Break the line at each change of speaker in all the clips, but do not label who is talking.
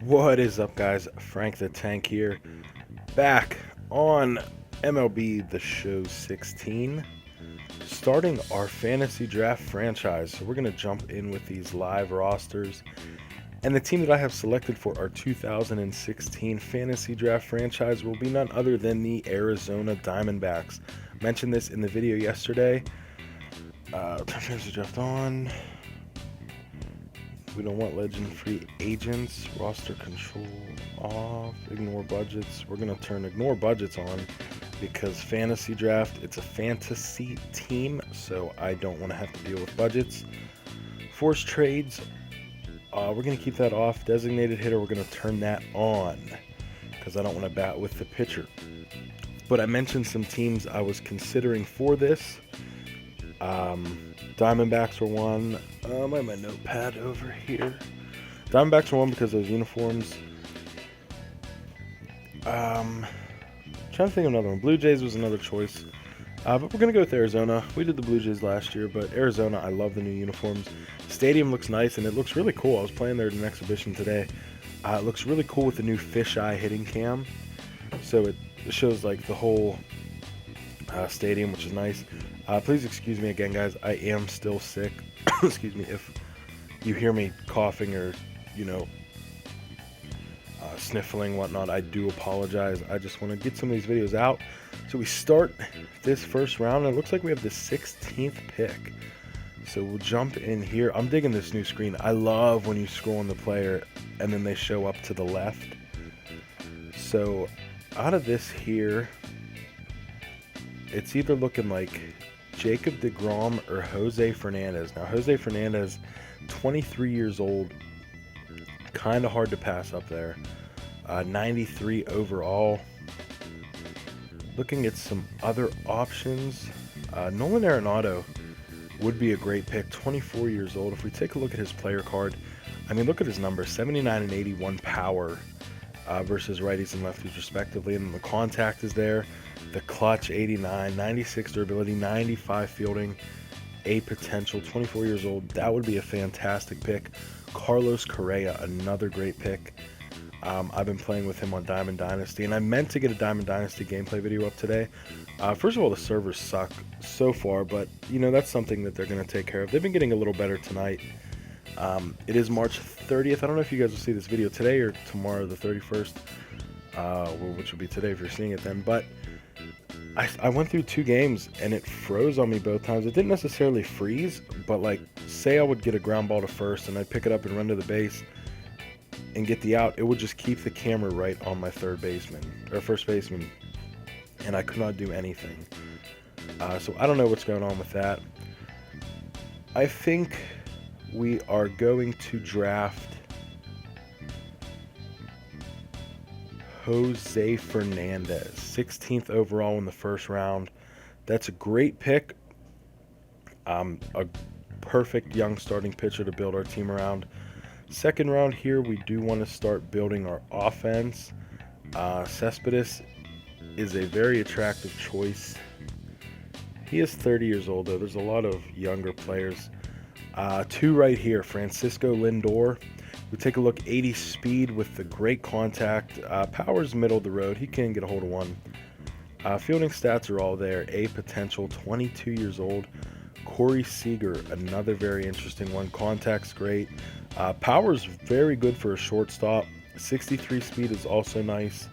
What is up, guys? Frank the Tank here, back on MLB The Show 16, starting our fantasy draft franchise. So we're going to jump in with these live rosters. And the team that I have selected for our 2016 fantasy draft franchise will be none other than the Arizona Diamondbacks. Mentioned this in the video yesterday. Fantasy draft on. We don't want legend free agents. Roster control off. Ignore budgets. We're going to turn ignore budgets on because fantasy draft, it's a fantasy team, so I don't want to have to deal with budgets. Forced trades, we're going to keep that off. Designated hitter, we're going to turn that on because I don't want to bat with the pitcher. But I mentioned some teams I was considering for this. Diamondbacks were one. I have my notepad over here. Diamondbacks were one because of those uniforms. Trying to think of another one. Blue Jays was another choice. But we're going to go with Arizona. We did the Blue Jays last year, but Arizona, I love the new uniforms. Stadium looks nice, and it looks really cool. I was playing there at an exhibition today. It looks really cool with the new fisheye hitting cam. So it shows like the whole stadium, which is nice. Please excuse me again, guys. I am still sick. Excuse me if you hear me coughing or, sniffling, whatnot. I do apologize. I just want to get some of these videos out. So we start this first round, and it looks like we have the 16th pick. So we'll jump in here. I'm digging this new screen. I love when you scroll on the player and then they show up to the left. So out of this here, it's either looking like Jacob deGrom or Jose Fernandez. Now, Jose Fernandez, 23 years old, kind of hard to pass up there. 93 overall. Looking at some other options, Nolan Arenado would be a great pick, 24 years old. If we take a look at his player card, I mean, look at his numbers, 79 and 81 power versus righties and lefties respectively, and the contact is there. The clutch, 89, 96 durability, 95 fielding, a potential, 24 years old. That would be a fantastic pick. Carlos Correa, another great pick. I've been playing with him on Diamond Dynasty, and I meant to get a Diamond Dynasty gameplay video up today. First of all, the servers suck so far, but, that's something that they're going to take care of. They've been getting a little better tonight. It is March 30th. I don't know if you guys will see this video today or tomorrow, the 31st, which will be today if you're seeing it then, but I went through 2 games and it froze on me both times. It didn't necessarily freeze, but like say I would get a ground ball to first and I'd pick it up and run to the base and get the out, it would just keep the camera right on my first baseman, and I could not do anything. So I don't know what's going on with that. I think we are going to draft Jose Fernandez, 16th overall in the first round. That's a great pick. A perfect young starting pitcher to build our team around. Second round here, we do want to start building our offense. Cespedes is a very attractive choice. He is 30 years old, though. There's a lot of younger players. 2 right here, Francisco Lindor. We take a look, 80 speed with the great contact. Power's middle of the road. He can get a hold of one. Fielding stats are all there. A potential, 22 years old. Corey Seager, another very interesting one. Contact's great. Power's very good for a shortstop. 63 speed is also nice.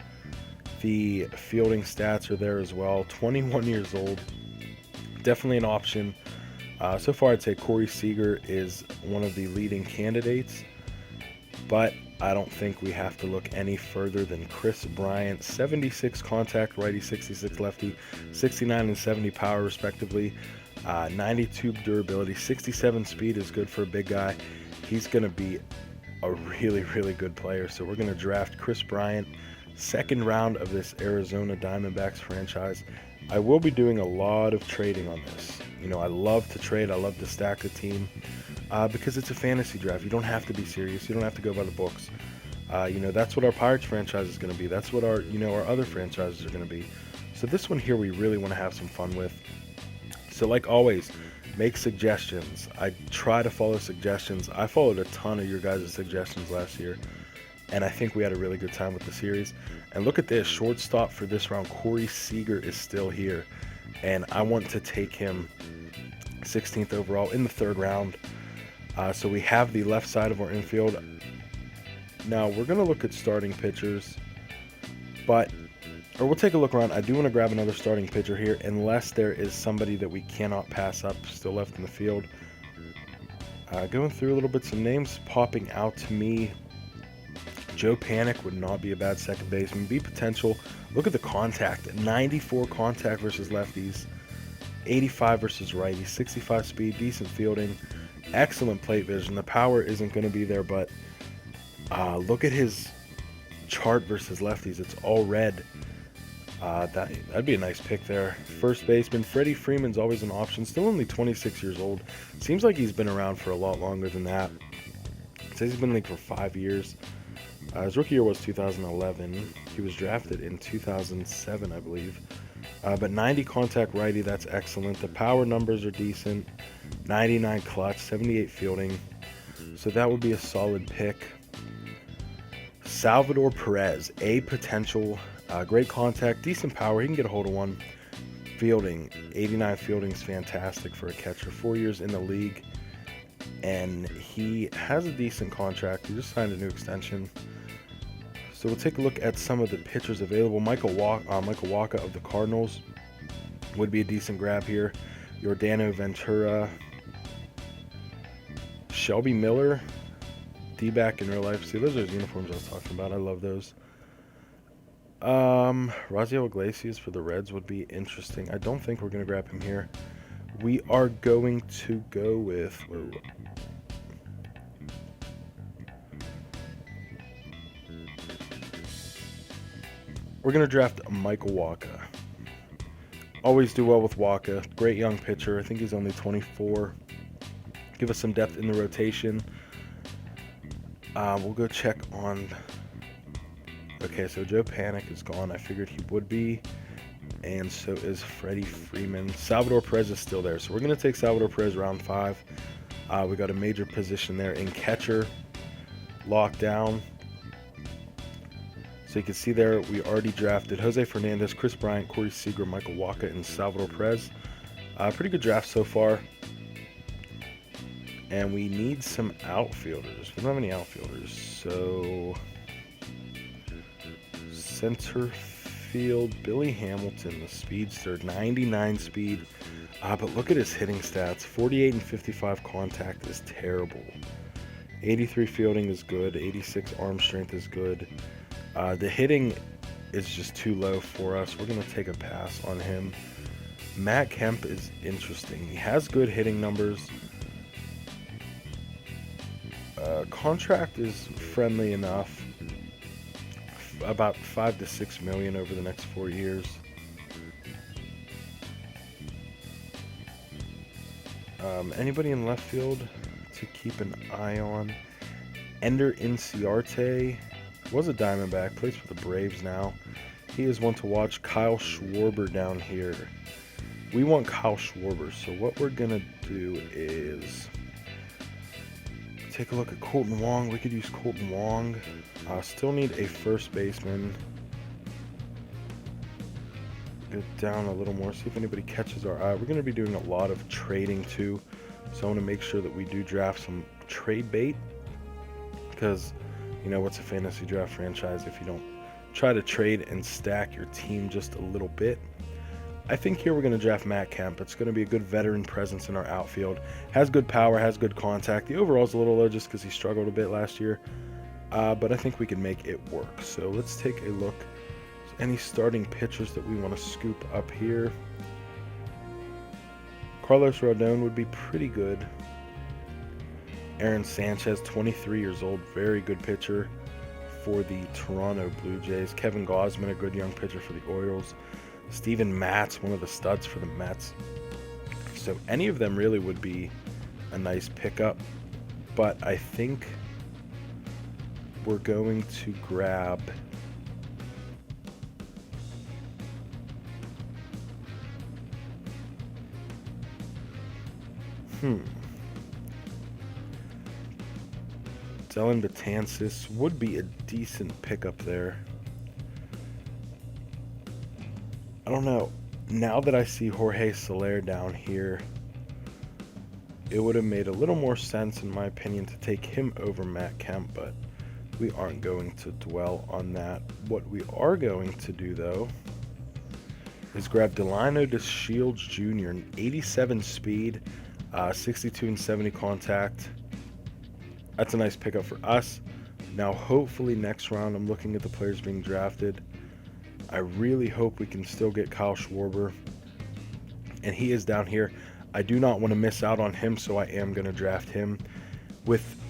The fielding stats are there as well. 21 years old. Definitely an option. So far, I'd say Corey Seager is one of the leading candidates. But I don't think we have to look any further than Chris Bryant. 76 contact righty, 66 lefty, 69 and 70 power respectively, 92 durability, 67 speed is good for a big guy. He's going to be a really, really good player. So we're going to draft Chris Bryant, second round of this Arizona Diamondbacks franchise. I will be doing a lot of trading on this. I love to trade. I love to stack the team because it's a fantasy draft. You don't have to be serious. You don't have to go by the books. That's what our Pirates franchise is going to be. That's what our other franchises are going to be. So this one here we really want to have some fun with. So like always, make suggestions. I try to follow suggestions. I followed a ton of your guys' suggestions last year. and I think we had a really good time with the series. And look at this, shortstop for this round, Corey Seager is still here, and I want to take him 16th overall in the third round. So we have the left side of our infield. Now we're going to look at starting pitchers, or we'll take a look around. I do want to grab another starting pitcher here, unless there is somebody that we cannot pass up still left in the field. Going through a little bit, some names popping out to me. Joe Panic would not be a bad second baseman. Be potential. Look at the contact. 94 contact versus lefties. 85 versus righties. 65 speed. Decent fielding. Excellent plate vision. The power isn't going to be there, but look at his chart versus lefties. It's all red. That'd be a nice pick there. First baseman, Freddie Freeman's always an option. Still only 26 years old. Seems like he's been around for a lot longer than that. It says he's been in the league for 5 years. His rookie year was 2011. He was drafted in 2007, I believe. But 90 contact righty, that's excellent. The power numbers are decent. 99 clutch, 78 fielding. So that would be a solid pick. Salvador Perez, a potential. Great contact, decent power. He can get a hold of one. Fielding, 89 fielding is fantastic for a catcher. 4 years in the league. And he has a decent contract. He just signed a new extension. So we'll take a look at some of the pitchers available. Michael Wacha of the Cardinals would be a decent grab here. Yordano Ventura. Shelby Miller. D-back in real life. See, those are those uniforms I was talking about. I love those. Raziel Iglesias for the Reds would be interesting. I don't think we're going to grab him here. We are going to go with... We're going to draft Michael Wacha. Always do well with Wacha. Great young pitcher. I think he's only 24. Give us some depth in the rotation. We'll go check on... Okay, so Joe Panic is gone. I figured he would be. And so is Freddie Freeman. Salvador Perez is still there. So we're going to take Salvador Perez round 5. We got a major position there in catcher. Locked down. So you can see there, we already drafted Jose Fernandez, Chris Bryant, Corey Seager, Michael Wacha, and Salvador Perez. Pretty good draft so far. And we need some outfielders. We don't have any outfielders. So center field, Billy Hamilton, the speedster, 99 speed. But look at his hitting stats. 48 and 55 contact is terrible. 83 fielding is good. 86 arm strength is good. The hitting is just too low for us. We're going to take a pass on him. Matt Kemp is interesting. He has good hitting numbers. Contract is friendly enough. About 5 to 6 million over the next 4 years. Anybody in left field to keep an eye on? Ender Inciarte was a Diamondback, plays for the Braves now. He is one to watch. Kyle Schwarber down here. We want Kyle Schwarber, so what we're going to do is take a look at Colton Wong. We could use Colton Wong. Still need a first baseman. Go down a little more, see if anybody catches our eye. We're going to be doing a lot of trading too, so I want to make sure that we do draft some trade bait, because you know what's a fantasy draft franchise if you don't try to trade and stack your team just a little bit. I think here we're going to draft Matt Kemp. It's going to be a good veteran presence in our outfield. Has good power, has good contact. The overall's a little low just because he struggled a bit last year. But I think we can make it work. So let's take a look. Any starting pitchers that we want to scoop up here? Carlos Rodon would be pretty good. Aaron Sanchez, 23 years old, very good pitcher for the Toronto Blue Jays. Kevin Gausman, a good young pitcher for the Orioles. Steven Matz, one of the studs for the Mets. So any of them really would be a nice pickup. But I think we're going to grab Dylan Betances would be a decent pickup there. I don't know. Now that I see Jorge Soler down here, it would have made a little more sense, in my opinion, to take him over Matt Kemp, but we aren't going to dwell on that. What we are going to do, though, is grab Delino DeShields Jr., an 87 speed, 62 and 70 contact. That's a nice pickup for us. Now, hopefully next round, I'm looking at the players being drafted. I really hope we can still get Kyle Schwarber, and he is down here. I do not want to miss out on him, so I am going to draft him with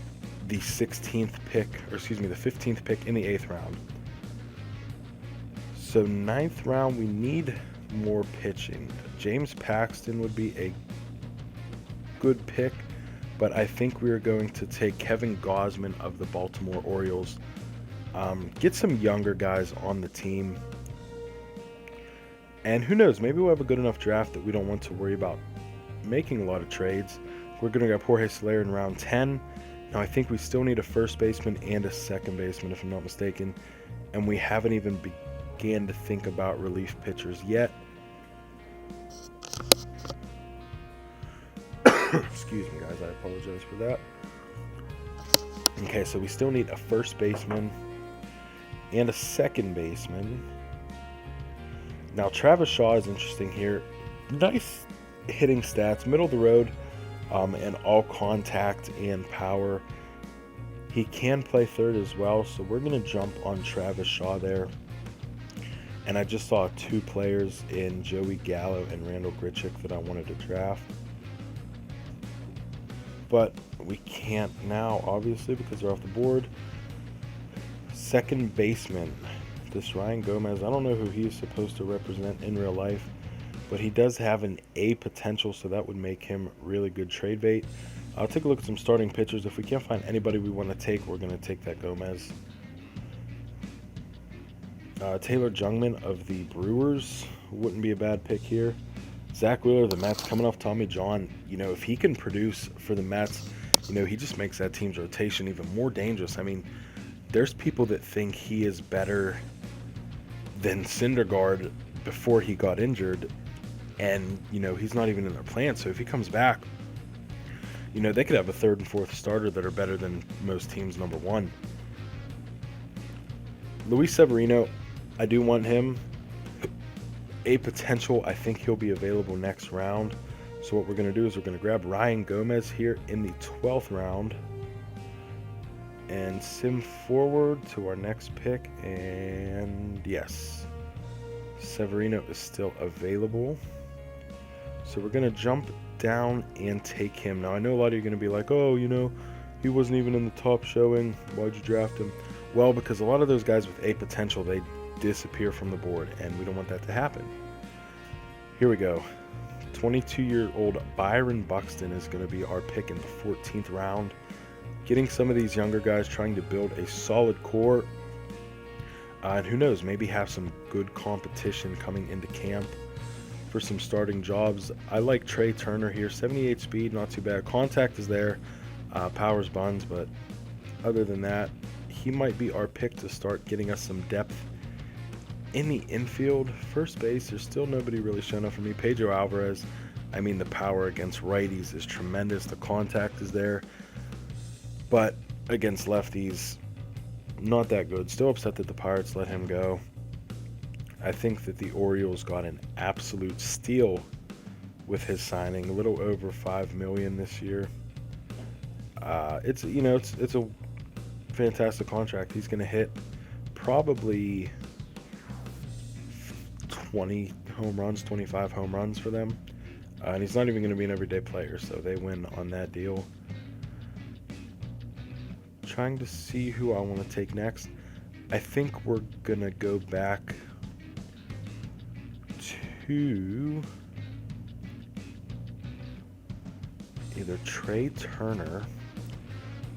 the 16th pick, or excuse me, the 15th pick in the 8th round. So 9th round, we need more pitching. James Paxton would be a good pick, but I think we are going to take Kevin Gausman of the Baltimore Orioles. Get some younger guys on the team. And who knows, maybe we'll have a good enough draft that we don't want to worry about making a lot of trades. We're going to grab Jorge Soler in round 10. Now, I think we still need a first baseman and a second baseman, if I'm not mistaken. And we haven't even began to think about relief pitchers yet. Excuse me, guys. I apologize for that. Okay, so we still need a first baseman and a second baseman. Now, Travis Shaw is interesting here. Nice hitting stats, middle of the road, and all contact and power. He can play third as well, so we're going to jump on Travis Shaw there. And I just saw two players in Joey Gallo and Randall Grichuk that I wanted to draft. But we can't now, obviously, because they're off the board. Second baseman. This Ryan Gomez, I don't know who he is supposed to represent in real life, but he does have an A potential, so that would make him really good trade bait. I'll take a look at some starting pitchers. If we can't find anybody we want to take, we're going to take that Gomez. Taylor Jungmann of the Brewers wouldn't be a bad pick here. Zach Wheeler, the Mets, coming off Tommy John. You know, if he can produce for the Mets, you know, he just makes that team's rotation even more dangerous. I mean, there's people that think he is better than Syndergaard before he got injured, and, you know, he's not even in their plan. So if he comes back, you know, they could have a third and fourth starter that are better than most teams' number one. Luis Severino, I do want him. A potential, I think he'll be available next round. So what we're going to do is we're going to grab Ryan Gomez here in the 12th round and sim forward to our next pick. And yes, Severino is still available. So we're going to jump down and take him. Now, I know a lot of you are going to be like, oh, you know, he wasn't even in the top showing. Why'd you draft him? Well, because a lot of those guys with A potential, they disappear from the board, and we don't want that to happen. Here we go. 22-year-old Byron Buxton is going to be our pick in the 14th round. Getting some of these younger guys, trying to build a solid core. And who knows, maybe have some good competition coming into camp for some starting jobs. I like Trey Turner here. 78 speed, not too bad. Contact is there. Power's buns, but other than that, he might be our pick to start getting us some depth in the infield. First base, there's still nobody really showing up for me. Pedro Alvarez, I mean, the power against righties is tremendous. The contact is there. But against lefties, not that good. Still upset that the Pirates let him go. I think that the Orioles got an absolute steal with his signing. A little over $5 million this year. It's a fantastic contract. He's going to hit probably 20 home runs, 25 home runs for them. And he's not even going to be an everyday player, so they win on that deal. Trying to see who I want to take next. I think we're going to go back to either Trey Turner.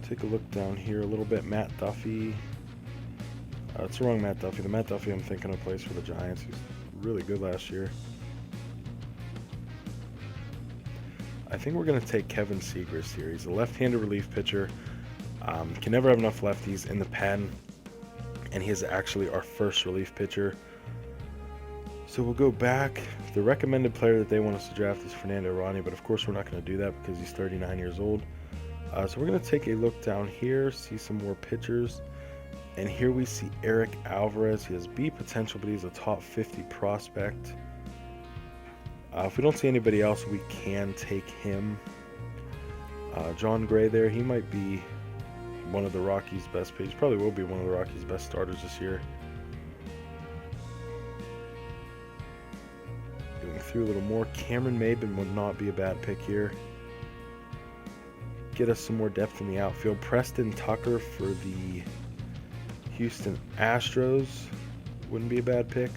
Take a look down here a little bit. Matt Duffy. It's the wrong Matt Duffy. The Matt Duffy I'm thinking of plays for the Giants. He's really good last year. I think we're going to take Kevin Segrist here. He's a left-handed relief pitcher. Can never have enough lefties in the pen, and he is actually our first relief pitcher. So we'll go back. The recommended player that they want us to draft is Fernando Ronnie, but of course we're not going to do that because he's 39 years old. So we're going to take a look down here, see some more pitchers. And here we see Eric Alvarez. He has B potential, but he's a top 50 prospect. If we don't see anybody else, we can take him. John Gray there, he might be one of the Rockies' best pitchers. Probably will be one of the Rockies' best starters this year. Going through a little more, Cameron Maben would not be a bad pick here. Get us some more depth in the outfield. Preston Tucker for the Houston Astros wouldn't be a bad pick.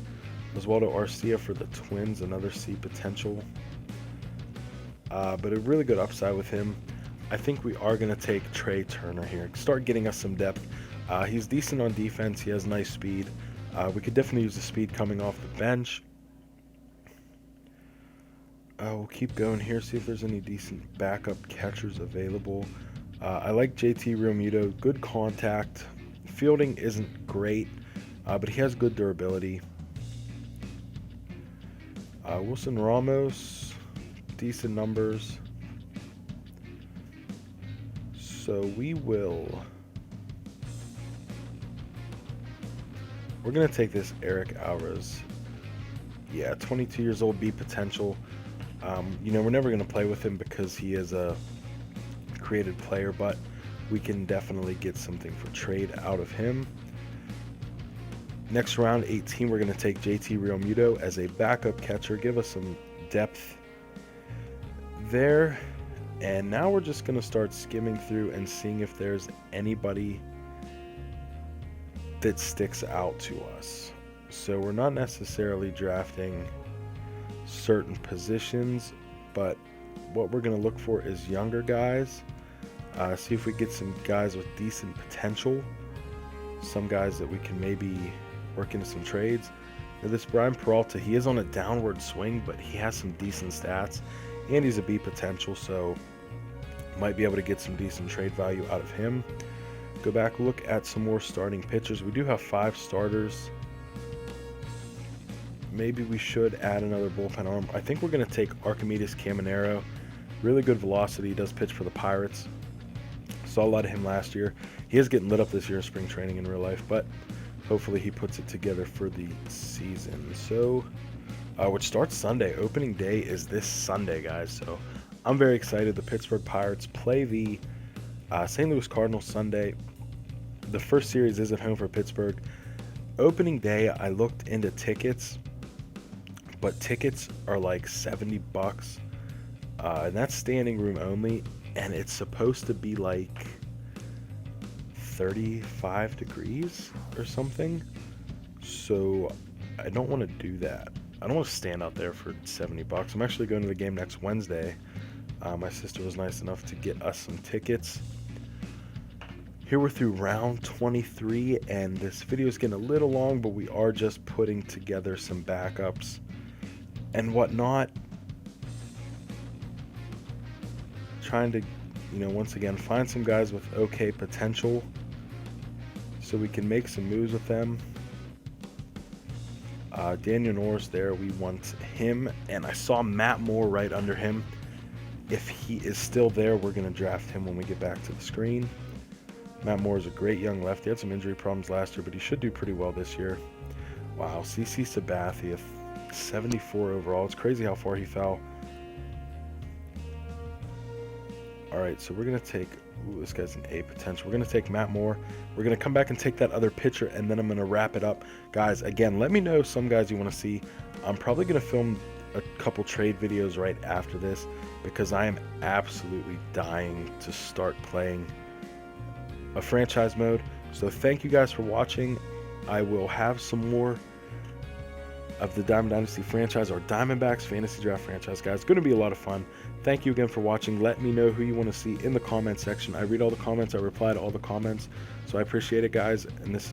Oswaldo Arcia for the Twins, another C potential. But a really good upside with him. I think we are going to take Trey Turner here. Start getting us some depth. He's decent on defense. He has nice speed. We could definitely use the speed coming off the bench. We'll keep going here, see if there's any decent backup catchers available. I like JT Realmuto. Good contact. Fielding isn't great, but he has good durability. Wilson Ramos, decent numbers. So we're going to take this Eric Alvarez. Yeah, 22 years old, B potential. We're never going to play with him because he is a created player, but we can definitely get something for trade out of him. Next round, 18, we're going to take JT Realmuto as a backup catcher. Give us some depth there. And now we're just going to start skimming through and seeing if there's anybody that sticks out to us. So we're not necessarily drafting certain positions, but what we're going to look for is younger guys. See if we get some guys with decent potential. Some guys that we can maybe work into some trades. Now this Brian Peralta, he is on a downward swing, but he has some decent stats. And he's a B potential, so might be able to get some decent trade value out of him. Go back, look at some more starting pitchers. We do have 5 starters. Maybe we should add another bullpen arm. I think we're going to take Archimedes Caminero. Really good velocity. He does pitch for the Pirates. Saw a lot of him last year. He is getting lit up this year in spring training in real life, but hopefully he puts it together for the season. So, which starts Sunday. Opening day is this Sunday, guys. So I'm very excited. The Pittsburgh Pirates play the St. Louis Cardinals Sunday. The first series is at home for Pittsburgh. Opening day, I looked into tickets, but tickets are like $70, and that's standing room only, and it's supposed to be like 35 degrees or something. So I don't want to do that. I don't want to stand out there for $70. I'm actually going to the game next Wednesday. My sister was nice enough to get us some tickets. Here we're through round 23, and this video is getting a little long, but we are just putting together some backups and whatnot. Trying to, once again, find some guys with okay potential so we can make some moves with them. Daniel Norris there, we want him, and I saw Matt Moore right under him. If he is still there, we're going to draft him when we get back to the screen. Matt Moore is a great young lefty. He had some injury problems last year, but he should do pretty well this year. Wow, CC Sabathia, 74 overall. It's crazy how far he fell. All right, so we're going to take, this guy's an A potential. We're going to take Matt Moore. We're going to come back and take that other pitcher, and then I'm going to wrap it up. Guys, again, let me know some guys you want to see. I'm probably going to film a couple trade videos right after this because I am absolutely dying to start playing a franchise mode. So thank you guys for watching. I will have some more of the Diamond Dynasty franchise, or Diamondbacks fantasy draft franchise, guys. It's going to be a lot of fun. Thank you again for watching. Let me know who you want to see in the comment section. I read all the comments. I reply to all the comments. So I appreciate it, guys. And this